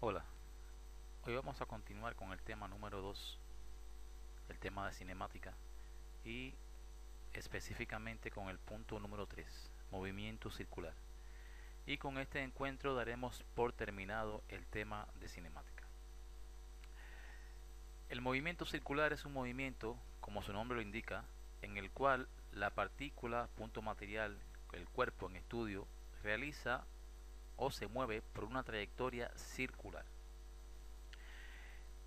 Hola, hoy vamos a continuar con el tema número 2, el tema de cinemática, y específicamente con el punto número 3, movimiento circular. Y con este encuentro daremos por terminado el tema de cinemática. El movimiento circular es un movimiento, como su nombre lo indica, en el cual la partícula, punto material, el cuerpo en estudio, realiza o se mueve por una trayectoria circular.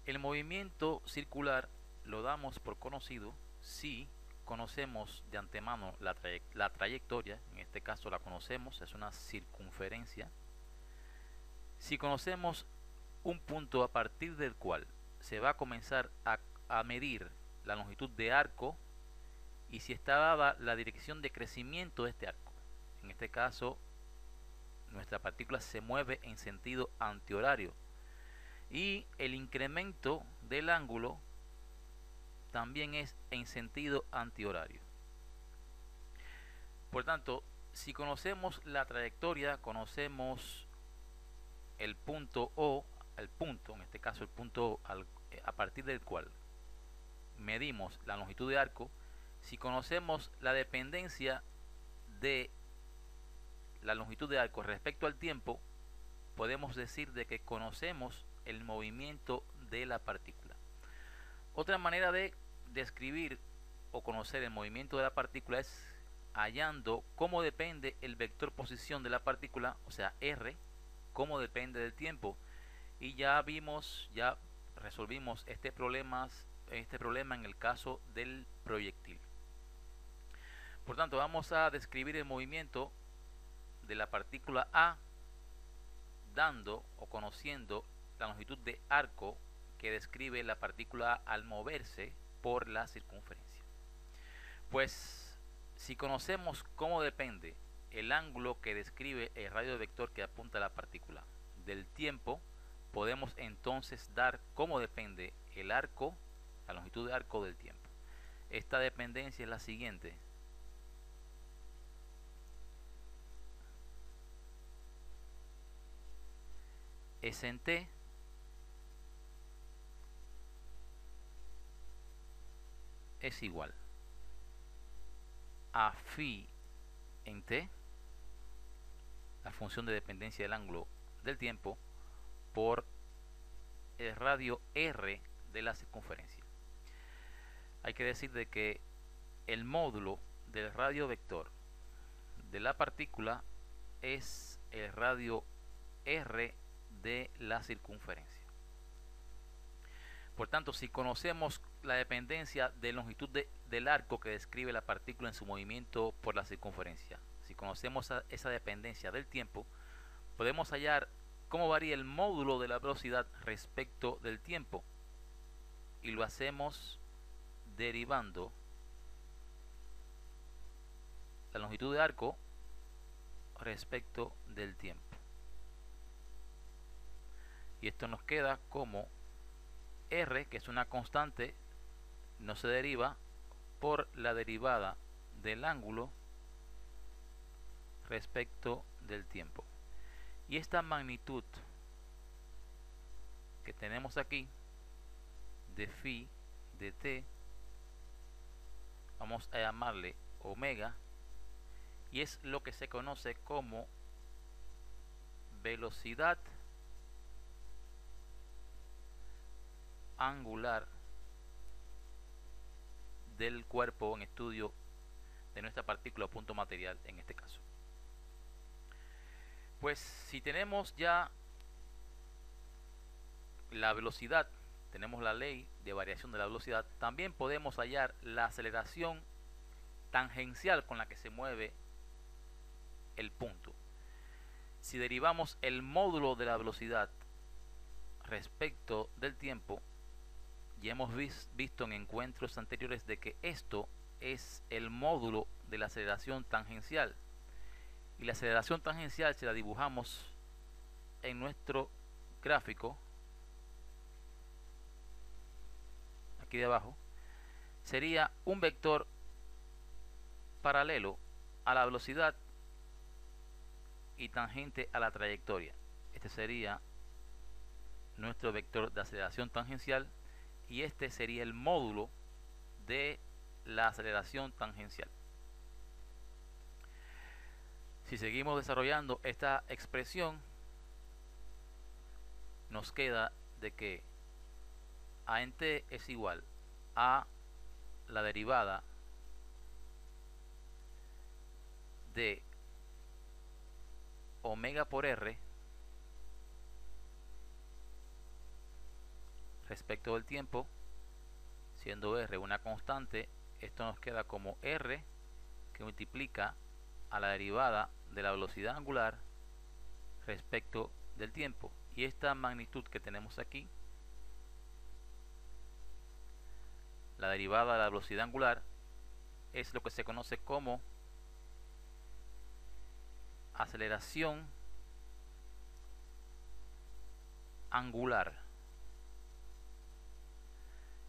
El movimiento circular lo damos por conocido si conocemos de antemano la trayectoria, en este caso la conocemos, es una circunferencia. Si conocemos un punto a partir del cual se va a comenzar a medir la longitud de arco y si está dada la dirección de crecimiento de este arco. En este caso, nuestra partícula se mueve en sentido antihorario y el incremento del ángulo también es en sentido antihorario. Por tanto, si conocemos la trayectoria, conocemos el punto O, el punto, en este caso el punto a partir del cual medimos la longitud de arco, si conocemos la dependencia de la longitud de arco respecto al tiempo, podemos decir de que conocemos el movimiento de la partícula. Otra manera de describir o conocer el movimiento de la partícula es hallando cómo depende el vector posición de la partícula, o sea, r, cómo depende del tiempo. Y ya resolvimos este problema en el caso del proyectil. Por tanto, vamos a describir el movimiento de la partícula A dando o conociendo la longitud de arco que describe la partícula al moverse por la circunferencia. Pues si conocemos cómo depende el ángulo que describe el radio vector que apunta a la partícula del tiempo, podemos entonces dar cómo depende el arco, la longitud de arco del tiempo. Esta dependencia es la siguiente. S en t es igual a phi en t, la función de dependencia del ángulo del tiempo, por el radio r de la circunferencia. Hay que decir de que el módulo del radio vector de la partícula es el radio r de la circunferencia. Por tanto, si conocemos la dependencia de longitud del arco que describe la partícula en su movimiento por la circunferencia, si conocemos esa dependencia del tiempo, podemos hallar cómo varía el módulo de la velocidad respecto del tiempo. Y lo hacemos derivando la longitud de arco respecto del tiempo. Y esto nos queda como r, que es una constante, no se deriva por la derivada del ángulo respecto del tiempo. Y esta magnitud que tenemos aquí de phi de t, vamos a llamarle omega, y es lo que se conoce como velocidad angular del cuerpo en estudio de nuestra partícula o punto material en este caso. Pues si tenemos ya la velocidad, tenemos la ley de variación de la velocidad, también podemos hallar la aceleración tangencial con la que se mueve el punto. Si derivamos el módulo de la velocidad respecto del tiempo, ya hemos visto en encuentros anteriores de que esto es el módulo de la aceleración tangencial. Y la aceleración tangencial, si la dibujamos en nuestro gráfico, aquí de abajo, sería un vector paralelo a la velocidad y tangente a la trayectoria. Este sería nuestro vector de aceleración tangencial y este sería el módulo de la aceleración tangencial. Si seguimos desarrollando esta expresión, nos queda de que a en t es igual a la derivada de omega por r respecto del tiempo, siendo r una constante. Esto nos queda como r que multiplica a la derivada de la velocidad angular respecto del tiempo, y esta magnitud que tenemos aquí, la derivada de la velocidad angular, es lo que se conoce como aceleración angular,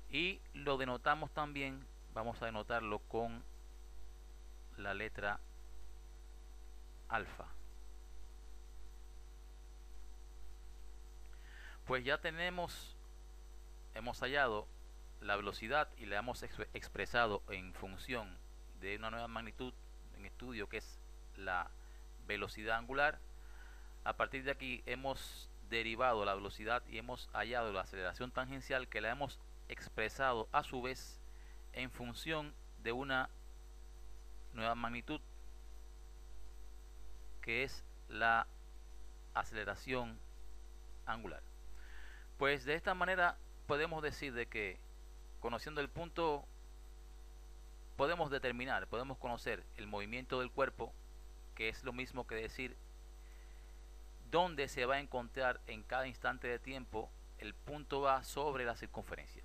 y lo denotamos también, vamos a denotarlo con la letra alfa. Pues ya hemos hallado la velocidad y la hemos expresado en función de una nueva magnitud en estudio, que es la velocidad angular. A partir de aquí hemos derivado la velocidad y hemos hallado la aceleración tangencial, que la hemos expresado a su vez en función de una nueva magnitud, que es la aceleración angular. Pues de esta manera podemos decir de que, conociendo el punto, podemos conocer el movimiento del cuerpo, que es lo mismo que decir dónde se va a encontrar en cada instante de tiempo el punto A sobre la circunferencia.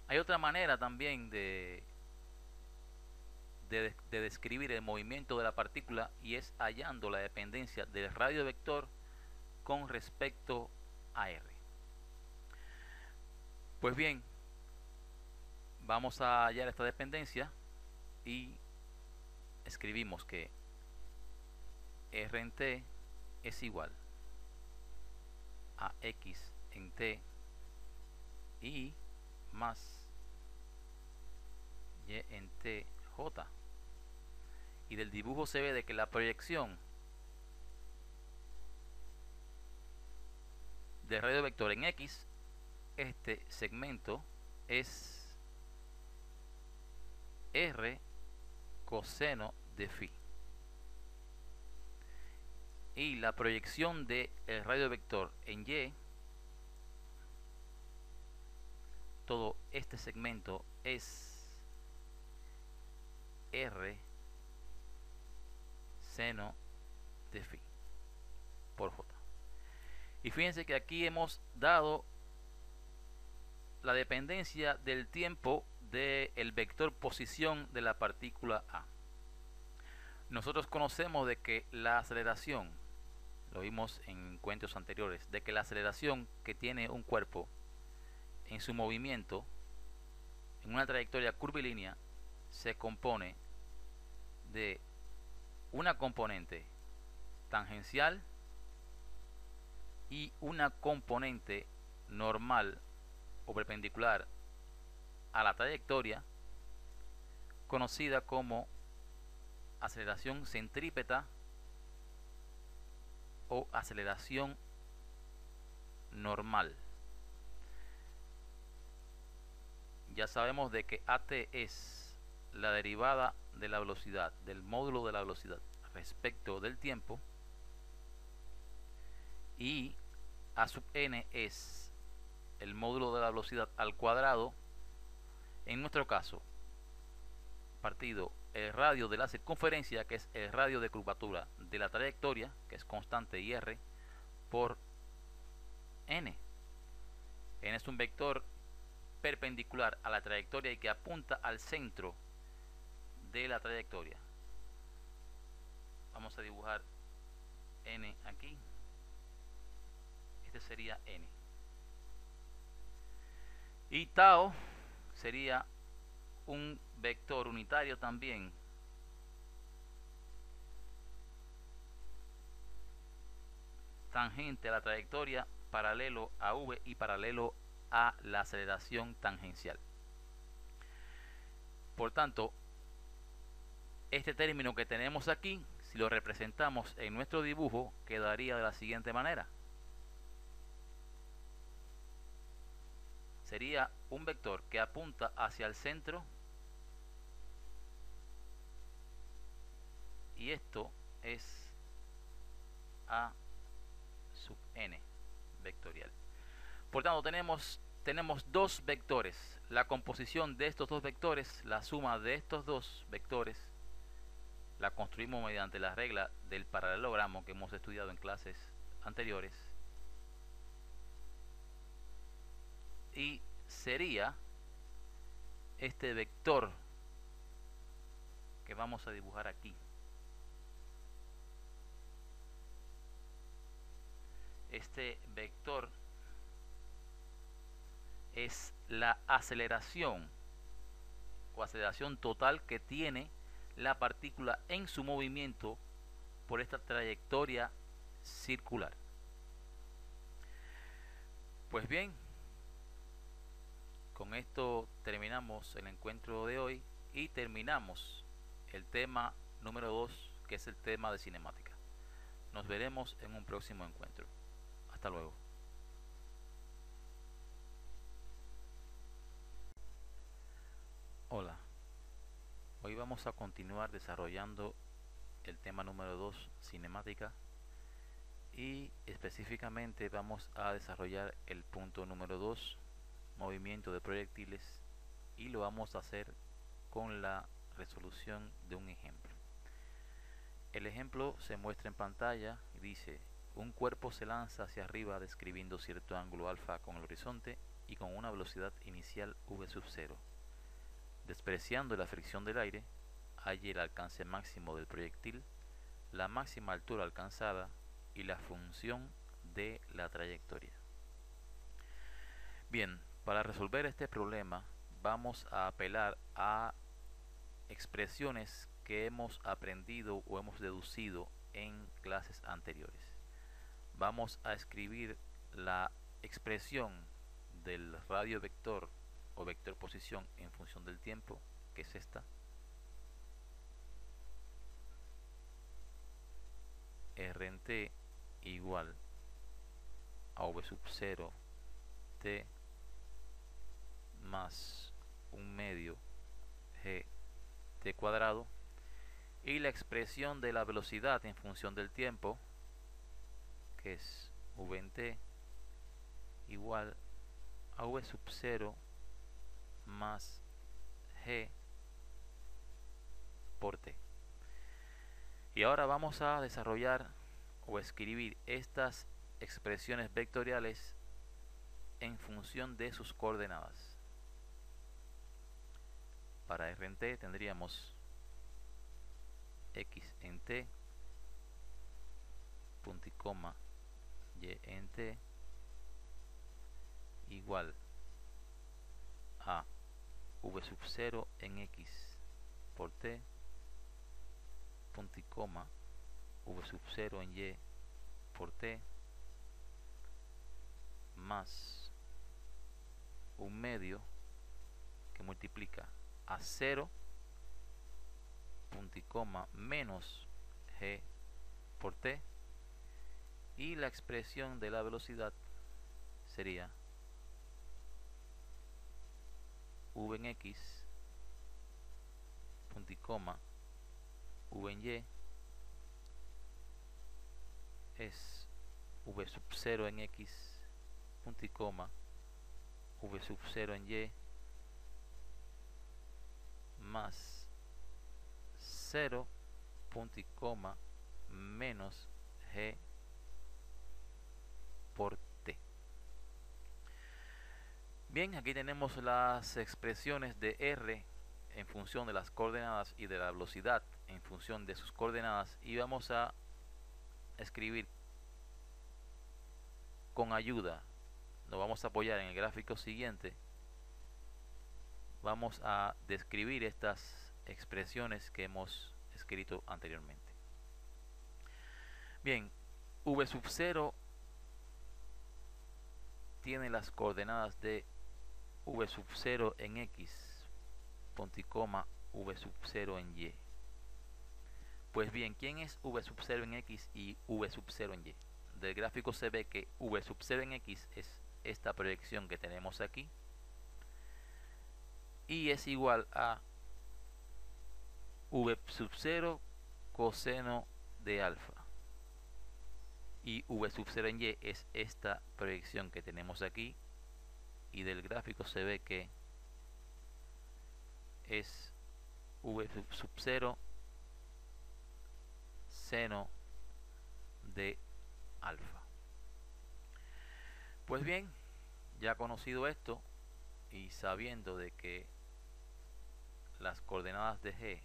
Hay otra manera también de describir el movimiento de la partícula, y es hallando la dependencia del radio vector con respecto a r. Pues bien, vamos a hallar esta dependencia y escribimos que r en t es igual a x en t y más y en t j. Y del dibujo se ve de que la proyección del radio vector en x, este segmento, es r coseno de phi, y la proyección del radio vector en y, todo este segmento, es r seno de phi por j. Y fíjense que aquí hemos dado la dependencia del tiempo del vector posición de la partícula A. Nosotros conocemos de que la aceleración, lo vimos en encuentros anteriores, de que la aceleración que tiene un cuerpo en su movimiento en una trayectoria curvilínea se compone de una componente tangencial y una componente normal o perpendicular a la trayectoria, conocida como aceleración centrípeta o aceleración normal. Ya sabemos de que AT es la derivada de la velocidad, del módulo de la velocidad respecto del tiempo, y A sub n es el módulo de la velocidad al cuadrado, en nuestro caso partido el radio de la circunferencia, que es el radio de curvatura de la trayectoria, que es constante, y r, por n. N es un vector perpendicular a la trayectoria y que apunta al centro de la trayectoria. Vamos a dibujar n aquí. Este sería n. Y tau sería un vector unitario también tangente a la trayectoria paralelo a v y paralelo a la aceleración tangencial. Por tanto, este término que tenemos aquí, si lo representamos en nuestro dibujo, quedaría de la siguiente manera. Sería un vector que apunta hacia el centro, y esto es a sub n vectorial. Por tanto, tenemos dos vectores. La composición de estos dos vectores, la suma de estos dos vectores, la construimos mediante la regla del paralelogramo que hemos estudiado en clases anteriores, y sería este vector que vamos a dibujar aquí. Este vector es la aceleración o aceleración total que tiene la partícula en su movimiento por esta trayectoria circular. Pues bien, con esto terminamos el encuentro de hoy y terminamos el tema número 2, que es el tema de cinemática. Nos veremos en un próximo encuentro. Hasta luego. Hola, hoy vamos a continuar desarrollando el tema número 2, cinemática, y específicamente vamos a desarrollar el punto número 2, movimiento de proyectiles, y lo vamos a hacer con la resolución de un ejemplo. El ejemplo se muestra en pantalla y dice: un cuerpo se lanza hacia arriba describiendo cierto ángulo alfa con el horizonte y con una velocidad inicial v sub 0. Despreciando la fricción del aire, halle el alcance máximo del proyectil, la máxima altura alcanzada y la función de la trayectoria. Bien, para resolver este problema vamos a apelar a expresiones que hemos aprendido o hemos deducido en clases anteriores. Vamos a escribir la expresión del radio vector o vector posición en función del tiempo, que es esta. R en t igual a v sub 0 t más un medio g t cuadrado, y la expresión de la velocidad en función del tiempo, que es v en t igual a v sub 0 más g por t. Y ahora vamos a desarrollar o escribir estas expresiones vectoriales en función de sus coordenadas. Para r en t tendríamos x en t, punto y coma, y en t igual a v sub 0 en x por t, punto y coma, v sub 0 en y por t, más un medio que multiplica a 0, punto y coma, menos g por t, y la expresión de la velocidad sería v en x, punto y coma, v en y es v sub 0 en x, punto y coma, v sub 0 en y más 0, punto y coma, menos g por t. Bien, aquí tenemos las expresiones de r en función de las coordenadas y de la velocidad en función de sus coordenadas, y vamos a escribir con ayuda, nos vamos a apoyar en el gráfico siguiente. Vamos a describir estas expresiones que hemos escrito anteriormente. Bien, v sub 0 tiene las coordenadas de v sub 0 en x, punto y coma, v sub 0 en y. Pues bien, ¿quién es v sub 0 en x y v sub 0 en y? Del gráfico se ve que v sub 0 en x es esta proyección que tenemos aquí y es igual a v sub 0 coseno de alfa, y v sub 0 en y es esta proyección que tenemos aquí, y del gráfico se ve que es v sub 0 seno de alfa. Pues bien, ya conocido esto y sabiendo de que las coordenadas de g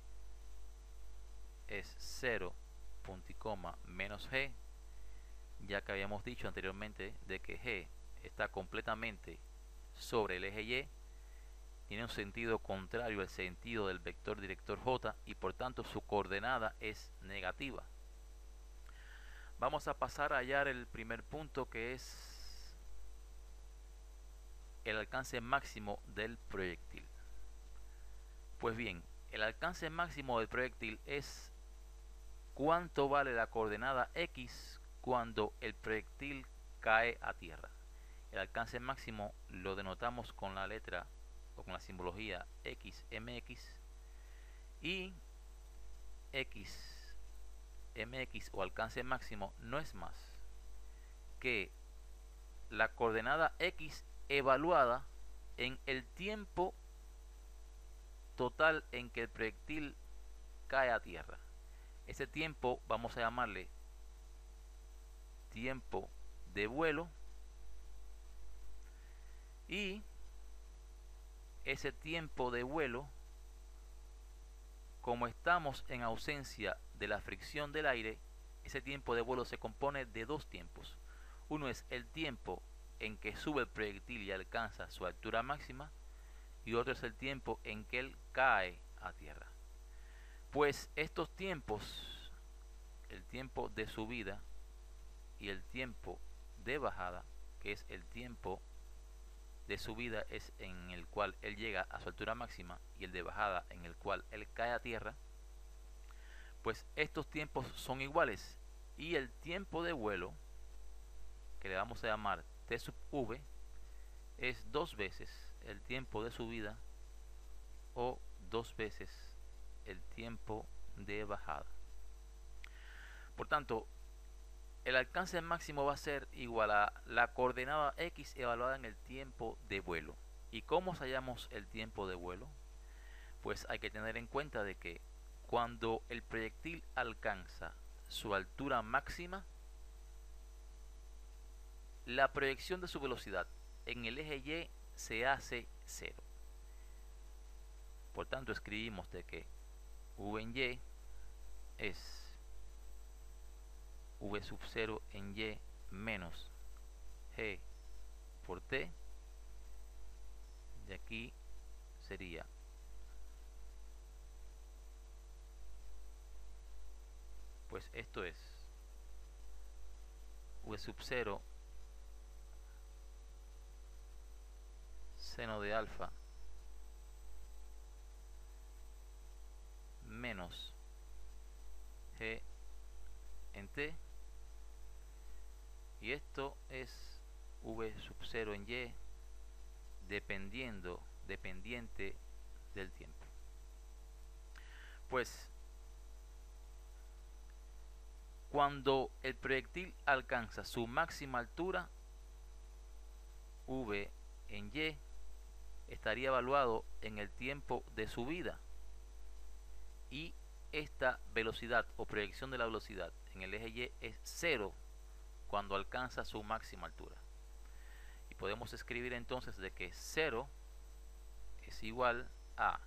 es 0, punto y coma, menos g, ya que habíamos dicho anteriormente de que g está completamente sobre el eje y, tiene un sentido contrario al sentido del vector director j y por tanto su coordenada es negativa. Vamos a pasar a hallar el primer punto, que es el alcance máximo del proyectil. Pues bien, el alcance máximo del proyectil es cuánto vale la coordenada x cuando el proyectil cae a tierra. El alcance máximo lo denotamos con la letra o con la simbología xmx, y xmx o alcance máximo no es más que la coordenada x evaluada en el tiempo total en que el proyectil cae a tierra. Ese tiempo vamos a llamarle tiempo de vuelo, y ese tiempo de vuelo, como estamos en ausencia de la fricción del aire, ese tiempo de vuelo se compone de dos tiempos. Uno es el tiempo en que sube el proyectil y alcanza su altura máxima, y otro es el tiempo en que él cae a tierra. Pues estos tiempos, el tiempo de subida y el tiempo de bajada, que es el tiempo de subida es en el cual él llega a su altura máxima y el de bajada en el cual él cae a tierra, pues estos tiempos son iguales, y el tiempo de vuelo, que le vamos a llamar t sub v, es dos veces el tiempo de subida o dos veces el tiempo de bajada. Por tanto, el alcance máximo va a ser igual a la coordenada x evaluada en el tiempo de vuelo. ¿Y cómo hallamos el tiempo de vuelo? Pues hay que tener en cuenta de que cuando el proyectil alcanza su altura máxima, la proyección de su velocidad en el eje y se hace cero. Por tanto, escribimos de que v en y es v sub 0 en y menos g por t, de aquí sería pues esto es v sub 0 seno de alfa menos g en t, y esto es v sub 0 en y dependiente del tiempo. Pues cuando el proyectil alcanza su máxima altura, v en y estaría evaluado en el tiempo de subida, y esta velocidad o proyección de la velocidad en el eje y es cero cuando alcanza su máxima altura. Y podemos escribir entonces de que 0 es igual a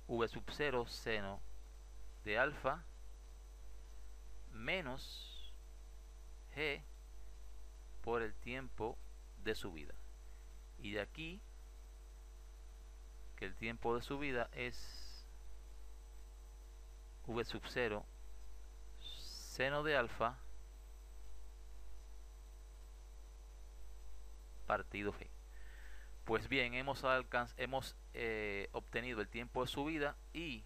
v sub 0 seno de alfa menos g por el tiempo de subida. Y de aquí que el tiempo de subida es v sub 0 seno de alfa partido G. Pues bien, hemos obtenido el tiempo de subida y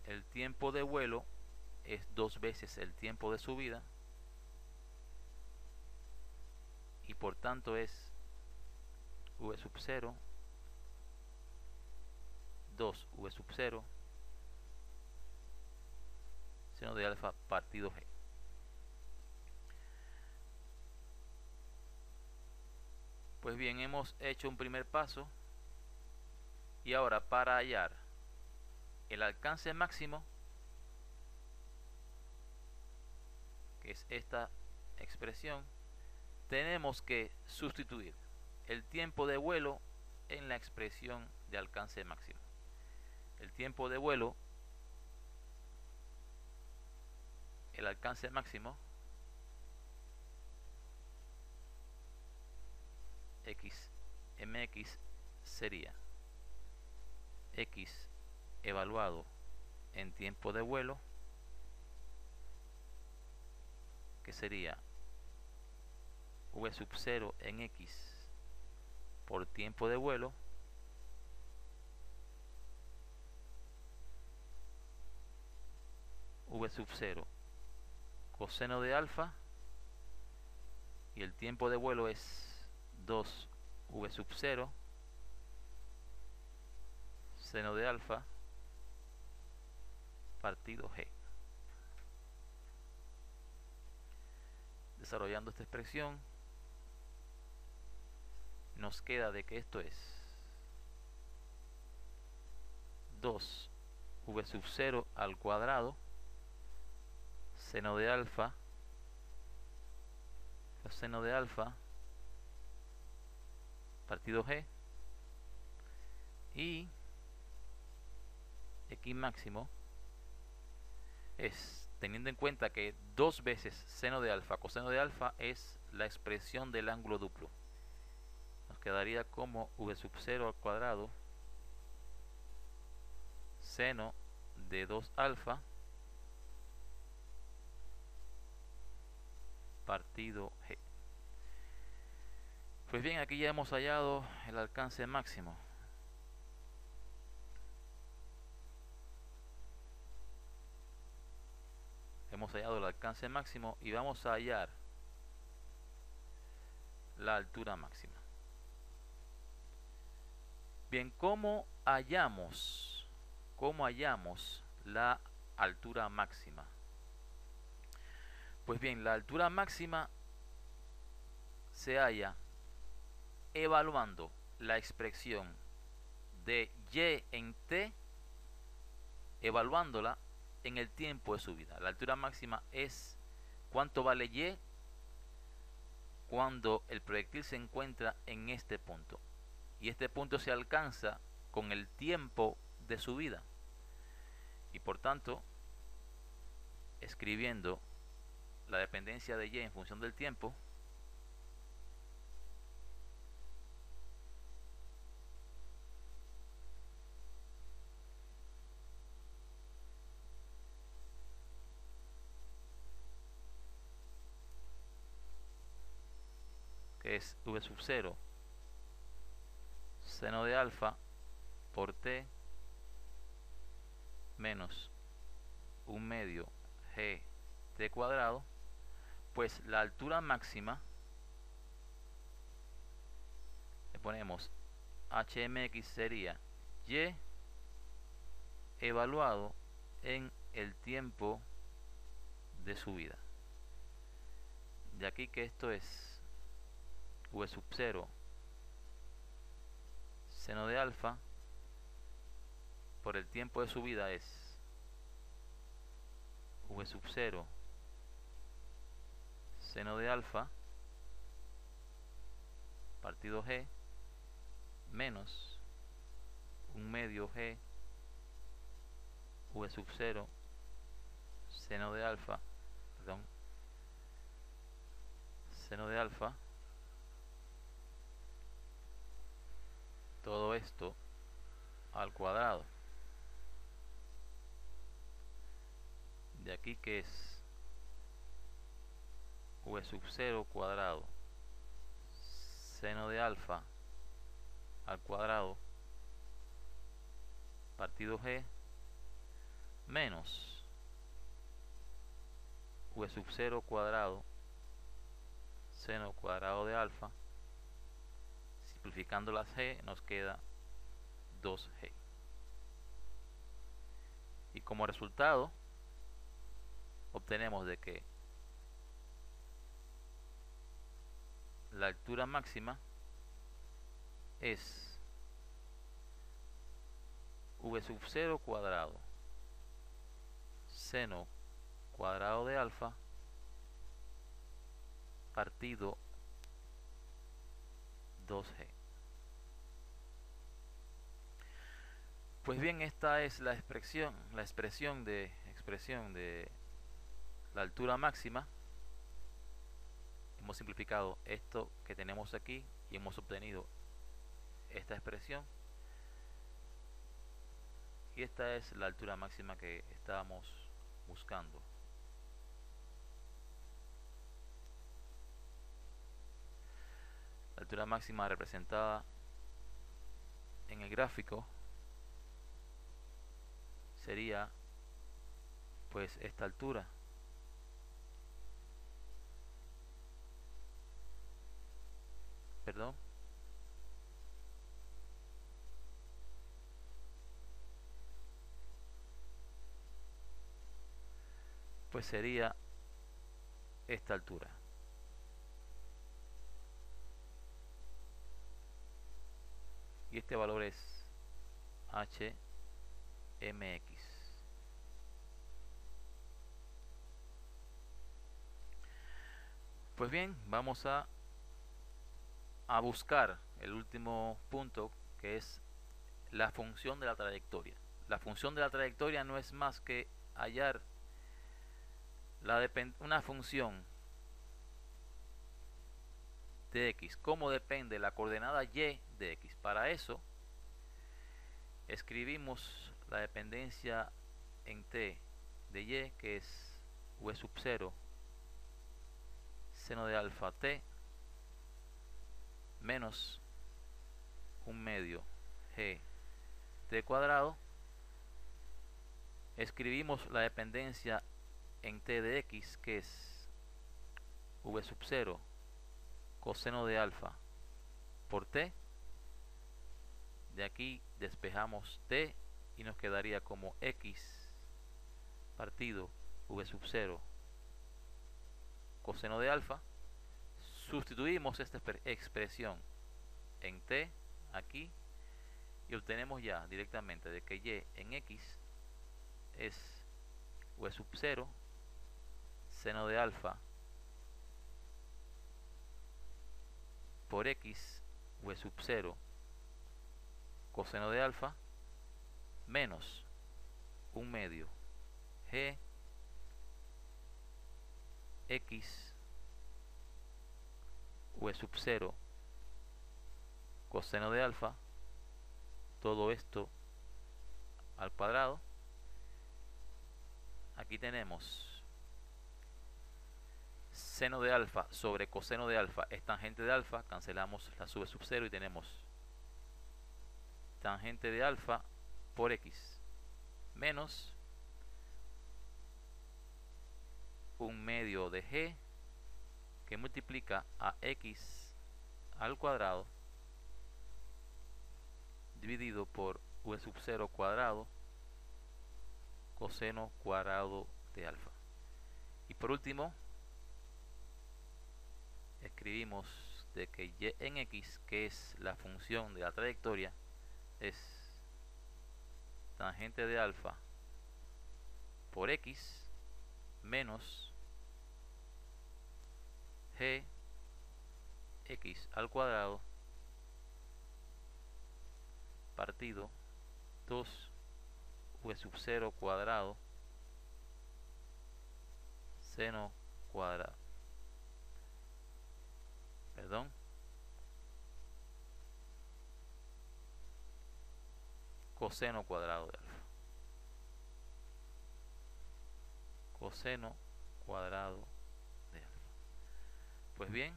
el tiempo de vuelo es 2 veces el tiempo de subida y por tanto es v sub 0 2 v sub 0 seno de alfa partido G. Pues bien, hemos hecho un primer paso y ahora para hallar el alcance máximo, que es esta expresión, tenemos que sustituir el tiempo de vuelo en la expresión de alcance máximo. El tiempo de vuelo, el alcance máximo, mx sería x evaluado en tiempo de vuelo, que sería v sub 0 en x por tiempo de vuelo, v sub 0 coseno de alfa, y el tiempo de vuelo es 2 v sub 0 seno de alfa partido G. Desarrollando esta expresión, nos queda de que esto es 2 v sub 0 al cuadrado seno de alfa coseno de alfa partido G, y x máximo es, teniendo en cuenta que 2 veces seno de alfa coseno de alfa es la expresión del ángulo duplo, nos quedaría como v sub 0 al cuadrado seno de 2 alfa partido G. Pues bien, aquí ya hemos hallado el alcance máximo. Hemos hallado el alcance máximo y vamos a hallar la altura máxima. Bien, ¿cómo hallamos la altura máxima? Pues bien, la altura máxima se halla evaluando la expresión de y en t, evaluándola en el tiempo de subida. La altura máxima es cuánto vale y cuando el proyectil se encuentra en este punto, y este punto se alcanza con el tiempo de subida, y por tanto, escribiendo la dependencia de y en función del tiempo, que es v sub 0 seno de alfa por t menos 1/2 g t cuadrado, pues la altura máxima le ponemos hmx sería y evaluado en el tiempo de subida. De aquí que esto es v sub 0 seno de alfa por el tiempo de subida es v sub 0 seno de alfa partido G menos 1/2 G v sub 0 seno de alfa, perdón, seno de alfa, todo esto al cuadrado. De aquí que es v sub 0 cuadrado seno de alfa al cuadrado partido g menos v sub 0 cuadrado seno cuadrado de alfa. Simplificando las g nos queda 2g. Y como resultado obtenemos de que la altura máxima es v sub 0 cuadrado seno cuadrado de alfa partido 2g. Pues bien, esta es la expresión de la altura máxima. Hemos simplificado esto que tenemos aquí y hemos obtenido esta expresión. Y esta es la altura máxima que estábamos buscando. La altura máxima representada en el gráfico sería pues esta altura. Perdón. Pues sería esta altura. Y este valor es hmx. Pues bien, vamos a buscar el último punto, que es la función de la trayectoria. La función de la trayectoria no es más que hallar una función de x, cómo depende la coordenada y de x. Para eso escribimos la dependencia en t de y, que es v sub 0 seno de alfa t menos 1/2 g t cuadrado. Escribimos la dependencia en t de x, que es v sub 0 coseno de alfa por t. De aquí despejamos t y nos quedaría como x partido v sub 0 coseno de alfa. Sustituimos esta expresión en t aquí y obtenemos ya directamente de que y en x es v sub 0 seno de alfa por x v sub 0 coseno de alfa menos 1/2 g x v sub 0 coseno de alfa, todo esto al cuadrado. Aquí tenemos seno de alfa sobre coseno de alfa es tangente de alfa, cancelamos la v sub 0 y tenemos tangente de alfa por x menos 1/2 de g, que multiplica a x al cuadrado dividido por v sub 0 cuadrado coseno cuadrado de alfa. Y por último escribimos de que y en x, que es la función de la trayectoria, es tangente de alfa por x menos g x al cuadrado partido 2 v sub 0 cuadrado seno cuadrado, perdón, coseno cuadrado de alfa. Coseno cuadrado de alfa. Pues bien,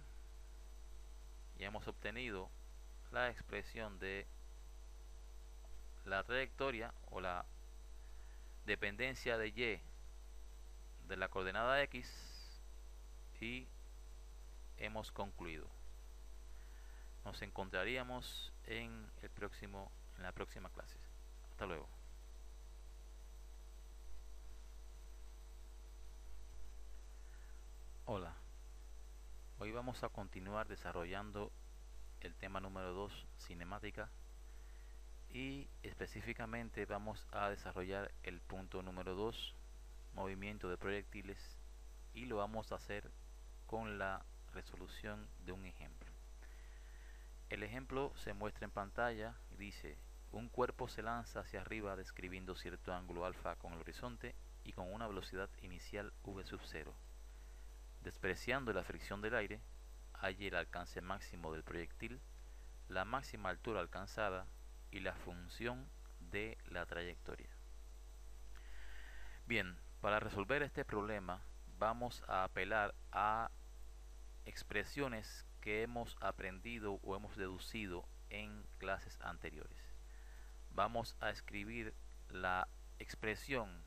y hemos obtenido la expresión de la trayectoria o la dependencia de y de la coordenada x, y hemos concluido. Nos encontraríamos en la próxima clase. Hasta luego. Hola, hoy vamos a continuar desarrollando el tema número 2, cinemática, y específicamente vamos a desarrollar el punto número 2, movimiento de proyectiles, y lo vamos a hacer con la resolución de un ejemplo. El ejemplo se muestra en pantalla y dice: un cuerpo se lanza hacia arriba describiendo cierto ángulo alfa con el horizonte y con una velocidad inicial v sub 0. Despreciando la fricción del aire, halle el alcance máximo del proyectil, la máxima altura alcanzada y la función de la trayectoria. Bien, para resolver este problema vamos a apelar a expresiones que hemos aprendido o hemos deducido en clases anteriores. Vamos a escribir la expresión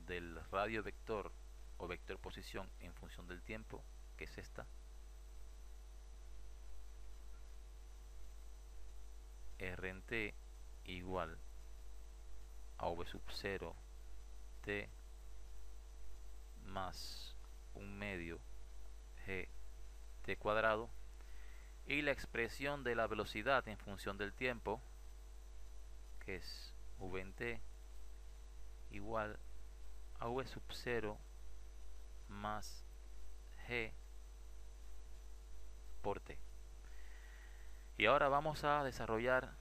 del radio vector o vector posición en función del tiempo, que es esta. R en t igual a v sub 0 t más un medio g t cuadrado, y la expresión de la velocidad en función del tiempo, que es v en t igual a v sub 0 más g por t. Y ahora vamos a desarrollar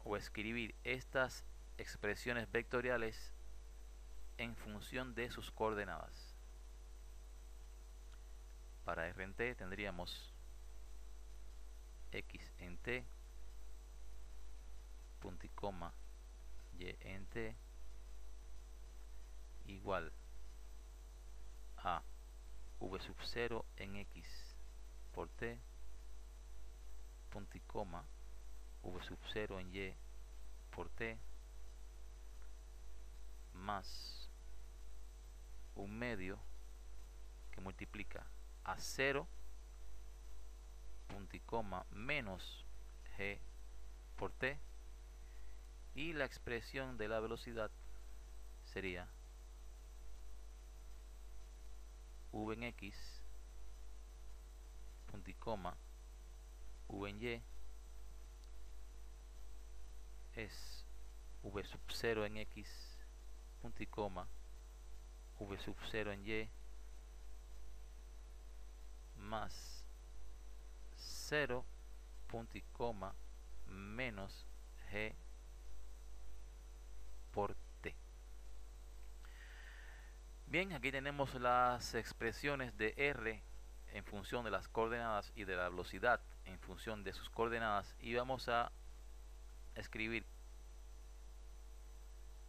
o escribir estas expresiones vectoriales en función de sus coordenadas. Para r en t tendríamos x en t, punto y coma, y en t igual a v sub 0 en x por t, punto y coma, v sub 0 en y por t, más un medio que multiplica a 0, punto y coma, menos g por t, y la expresión de la velocidad sería v en x, punto y coma, v en y es v sub 0 en x, punto y coma, v sub 0 en y más 0, punto y coma, menos g por t. Bien, aquí tenemos las expresiones de r en función de las coordenadas y de la velocidad en función de sus coordenadas, y vamos a escribir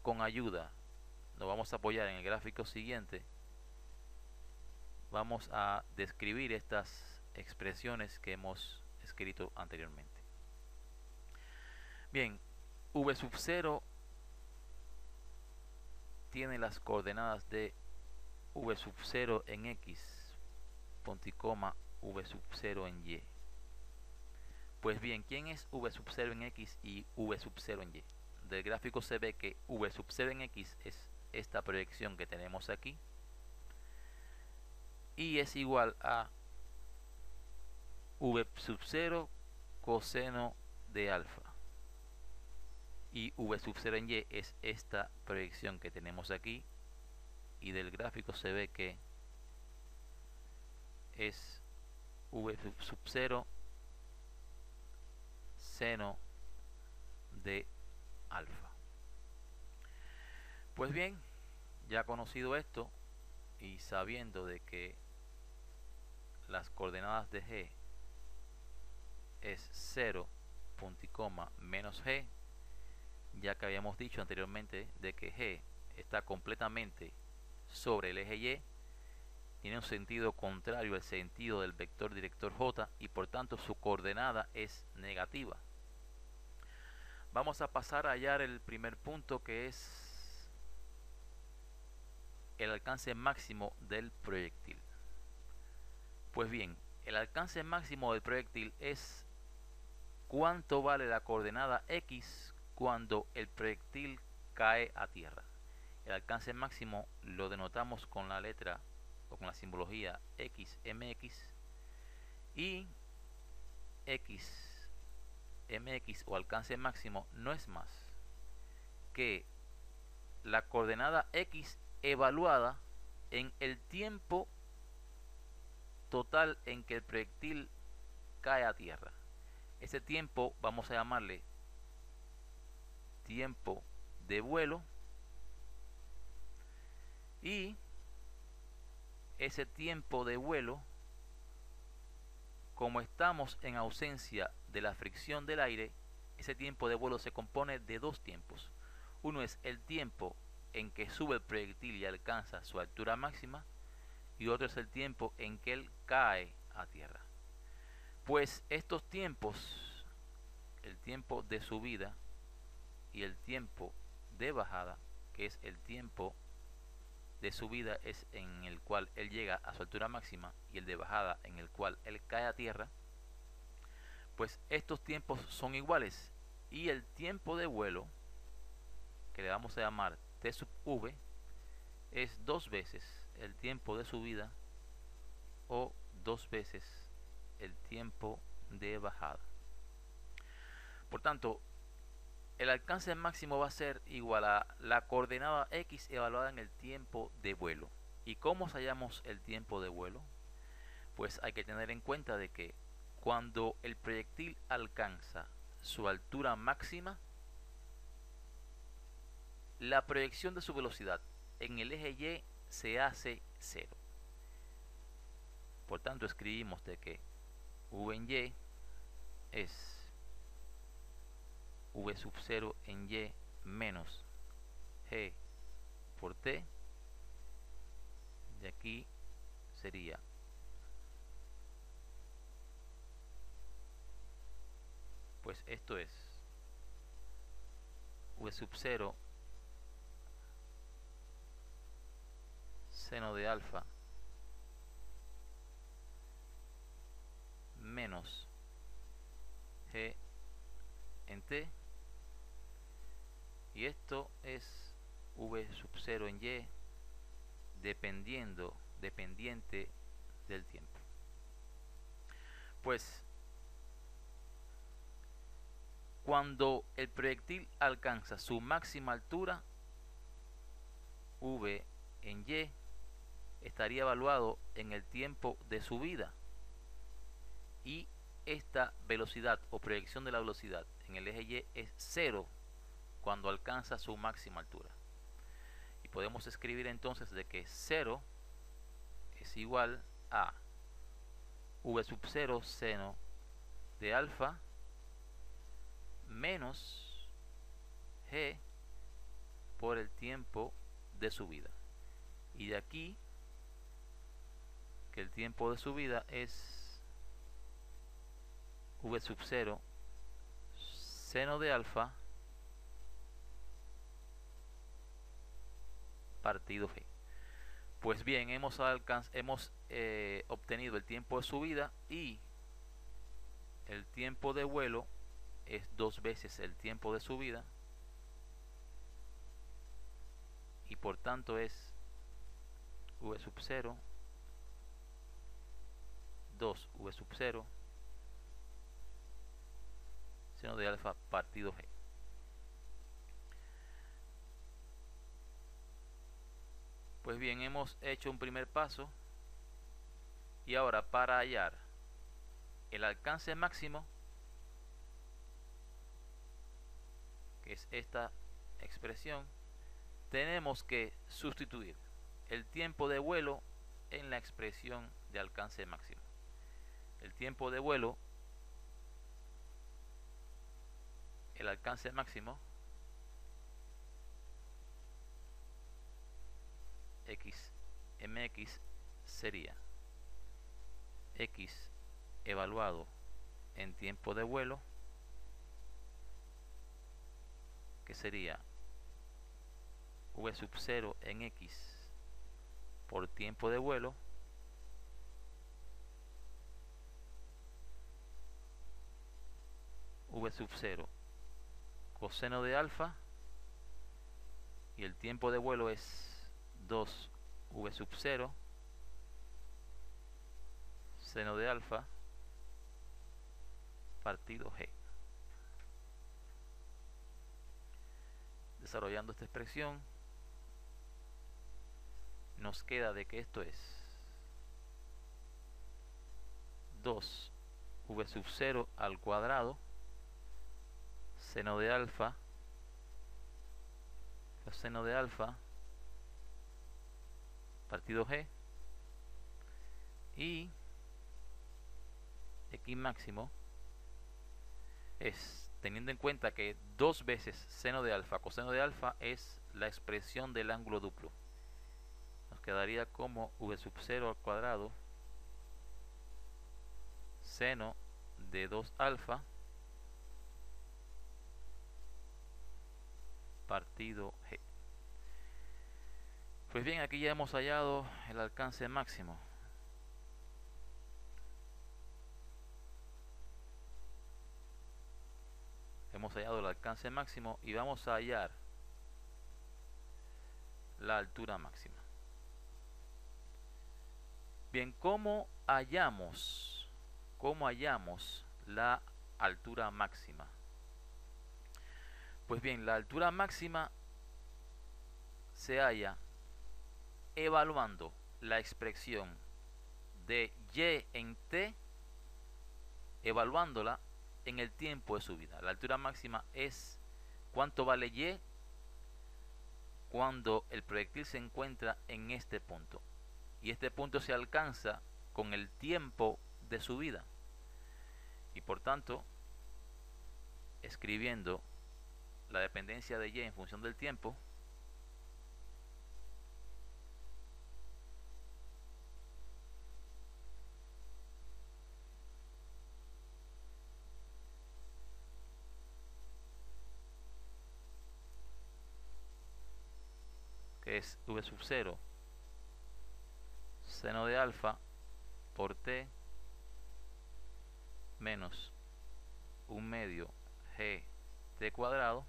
con ayuda, nos vamos a apoyar en el gráfico siguiente. Vamos a describir estas expresiones que hemos escrito anteriormente. Bien, v sub 0 tiene las coordenadas de v sub 0 en x, punto y coma, v sub 0 en y. Pues bien, ¿quién es v sub 0 en x y v sub 0 en y? Del gráfico se ve que v sub 0 en x es esta proyección que tenemos aquí, y es igual a v sub 0 coseno de alfa, y v sub 0 en y es esta proyección que tenemos aquí, y del gráfico se ve que es v sub 0 seno de alfa. Pues bien, ya conocido esto y sabiendo de que las coordenadas de g es 0, punto y coma, menos g, ya que habíamos dicho anteriormente de que g está completamente sobre el eje y, tiene un sentido contrario al sentido del vector director j y por tanto su coordenada es negativa. Vamos a pasar a hallar el primer punto, que es el alcance máximo del proyectil. Pues bien, el alcance máximo del proyectil es cuánto vale la coordenada x cuando el proyectil cae a tierra. El alcance máximo lo denotamos con la letra o con la simbología xmx, y xmx o alcance máximo no es más que la coordenada x evaluada en el tiempo total en que el proyectil cae a tierra. Ese tiempo vamos a llamarle tiempo de vuelo, y ese tiempo de vuelo, como estamos en ausencia de la fricción del aire, ese tiempo de vuelo se compone de dos tiempos. Uno es el tiempo en que sube el proyectil y alcanza su altura máxima, y otro es el tiempo en que él cae a tierra. Pues estos tiempos, el tiempo de subida y el tiempo de bajada, que es el tiempo de subida es en el cual él llega a su altura máxima y el de bajada en el cual él cae a tierra, pues estos tiempos son iguales, y el tiempo de vuelo, que le vamos a llamar t sub v, es dos veces el tiempo de subida o dos veces el tiempo de bajada. Por tanto, el alcance máximo va a ser igual a la coordenada x evaluada en el tiempo de vuelo. ¿Y cómo hallamos el tiempo de vuelo? Pues hay que tener en cuenta de que cuando el proyectil alcanza su altura máxima, la proyección de su velocidad en el eje y se hace cero. Por tanto, escribimos de que v en y es v sub 0 en y menos g por t, de aquí sería pues esto es v sub 0 seno de alfa menos g en t, y esto es v sub 0 en y dependiente del tiempo. Pues cuando el proyectil alcanza su máxima altura, v en y estaría evaluado en el tiempo de subida, y esta velocidad o proyección de la velocidad en el eje y es cero cuando alcanza su máxima altura. Y podemos escribir entonces de que 0 es igual a v sub 0 seno de alfa menos g por el tiempo de subida. Y de aquí que el tiempo de subida es v sub 0 seno de alfa partido g. Pues bien, hemos obtenido el tiempo de subida, y el tiempo de vuelo es dos veces el tiempo de subida, y por tanto es v sub 0 2 v sub 0 seno de alfa partido g. Pues bien, hemos hecho un primer paso, y ahora para hallar el alcance máximo, que es esta expresión, tenemos que sustituir el tiempo de vuelo en la expresión de alcance máximo. El tiempo de vuelo, el alcance máximo, x mx sería x evaluado en tiempo de vuelo, que sería v sub 0 en x por tiempo de vuelo, v sub 0 coseno de alfa, y el tiempo de vuelo es 2v sub 0 seno de alfa partido g. Desarrollando esta expresión, nos queda de que esto es 2v sub 0 al cuadrado seno de alfa coseno de alfa partido g, y x máximo es, teniendo en cuenta que 2 veces seno de alfa coseno de alfa es la expresión del ángulo duplo, nos quedaría como v sub 0 al cuadrado seno de 2 alfa partido g. Pues bien, aquí ya hemos hallado el alcance máximo. Hemos hallado el alcance máximo y vamos a hallar la altura máxima. Bien, ¿cómo hallamos la altura máxima? Pues bien, la altura máxima se halla evaluando la expresión de y en t, evaluándola en el tiempo de subida. La altura máxima es cuánto vale y cuando el proyectil se encuentra en este punto, y este punto se alcanza con el tiempo de subida, y por tanto, escribiendo la dependencia de y en función del tiempo, que es v sub 0 seno de alfa por t menos 1/2 g t cuadrado,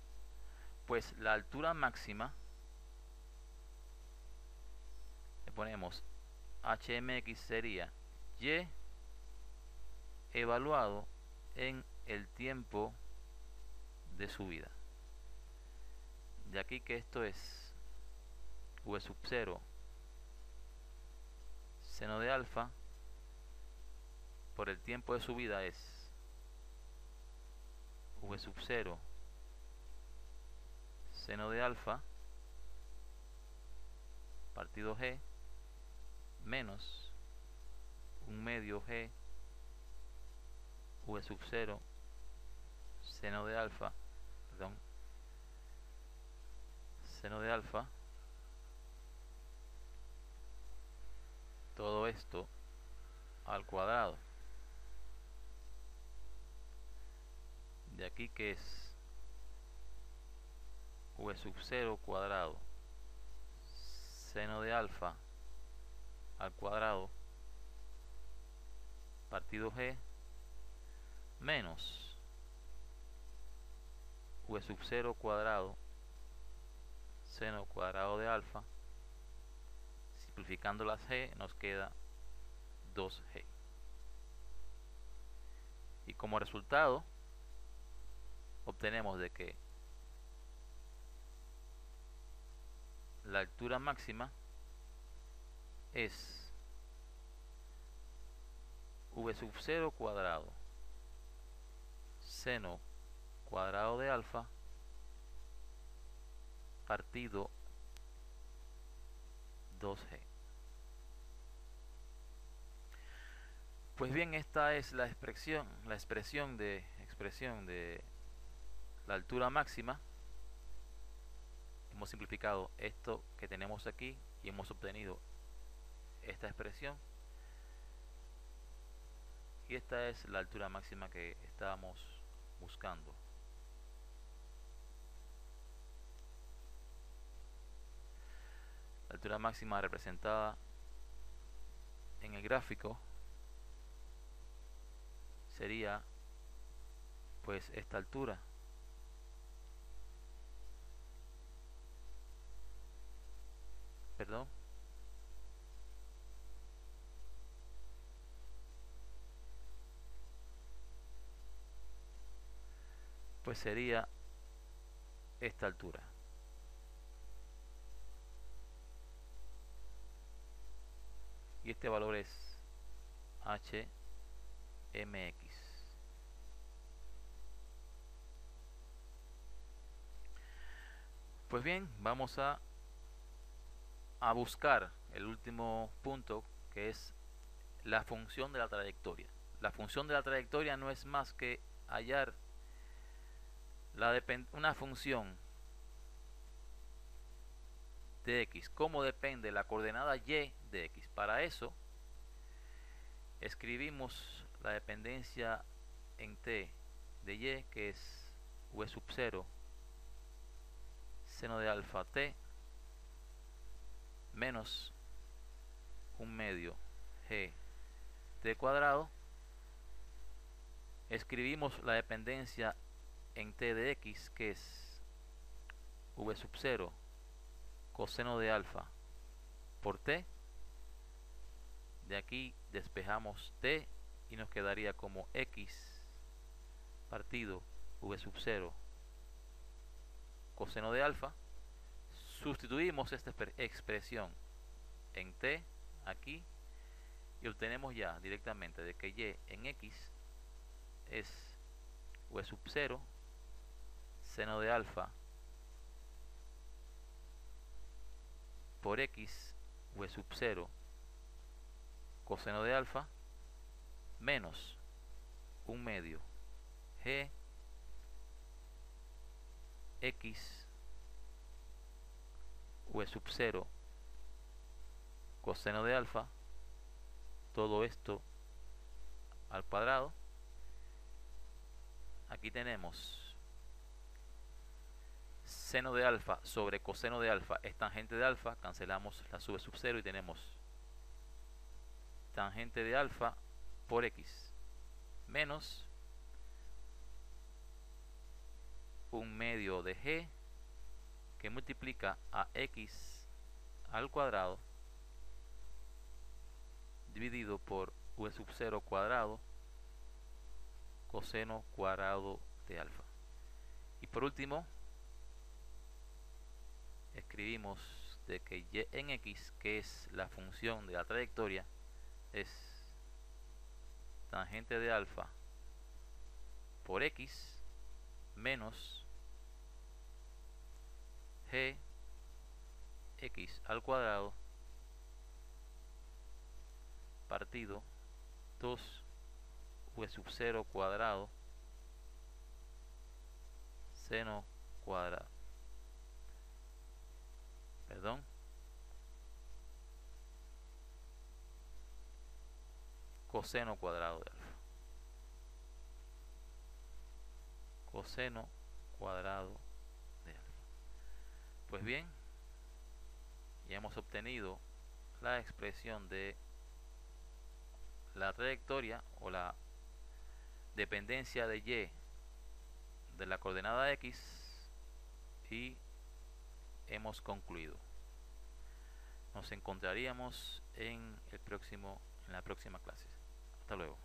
pues la altura máxima le ponemos hmx sería y evaluado en el tiempo de subida. De aquí que esto es v sub 0 seno de alfa por el tiempo de subida es v sub 0 seno de alfa partido g menos 1/2 g v sub 0 seno de alfa, seno de alfa, todo esto al cuadrado. De aquí que es v sub 0 cuadrado seno de alfa al cuadrado partido g menos v sub 0 cuadrado seno cuadrado de alfa. Simplificando las g nos queda 2g, y como resultado obtenemos de que la altura máxima es v sub 0 cuadrado seno cuadrado de alfa partido 2g. Pues bien, esta es la expresión de la altura máxima. Hemos simplificado esto que tenemos aquí y hemos obtenido esta expresión, y esta es la altura máxima que estábamos buscando. La altura máxima representada en el gráfico sería pues esta altura. Perdón. Pues sería esta altura. Y este valor es HMX. Pues bien, vamos a buscar el último punto, que es la función de la trayectoria. La función de la trayectoria no es más que hallar una función de x, cómo depende la coordenada y de x. Para eso escribimos la dependencia en t de y, que es v sub 0 seno de alfa t menos 1/2 g t cuadrado. Escribimos la dependencia en t de x, que es v sub 0 coseno de alfa por t. De aquí despejamos t y nos quedaría como x partido v sub 0 coseno de alfa. Sustituimos esta expresión en t aquí y obtenemos ya directamente de que y en x es v sub 0 seno de alfa por x v sub 0 coseno de alfa menos 1/2 g x v sub 0 coseno de alfa, todo esto al cuadrado. Aquí tenemos seno de alfa sobre coseno de alfa es tangente de alfa, cancelamos la v sub 0 y tenemos tangente de alfa por x menos 1/2 de g, que multiplica a x al cuadrado dividido por v sub 0 cuadrado coseno cuadrado de alfa. Y por último escribimos de que y en x, que es la función de la trayectoria, es tangente de alfa por x menos g x al cuadrado partido 2 v sub 0 cuadrado seno cuadrado, perdón, coseno cuadrado de alfa, coseno cuadrado de alfa. Pues bien, ya hemos obtenido la expresión de la trayectoria o la dependencia de y de la coordenada x y hemos concluido. Nos encontraríamos en la próxima clase. Hasta luego.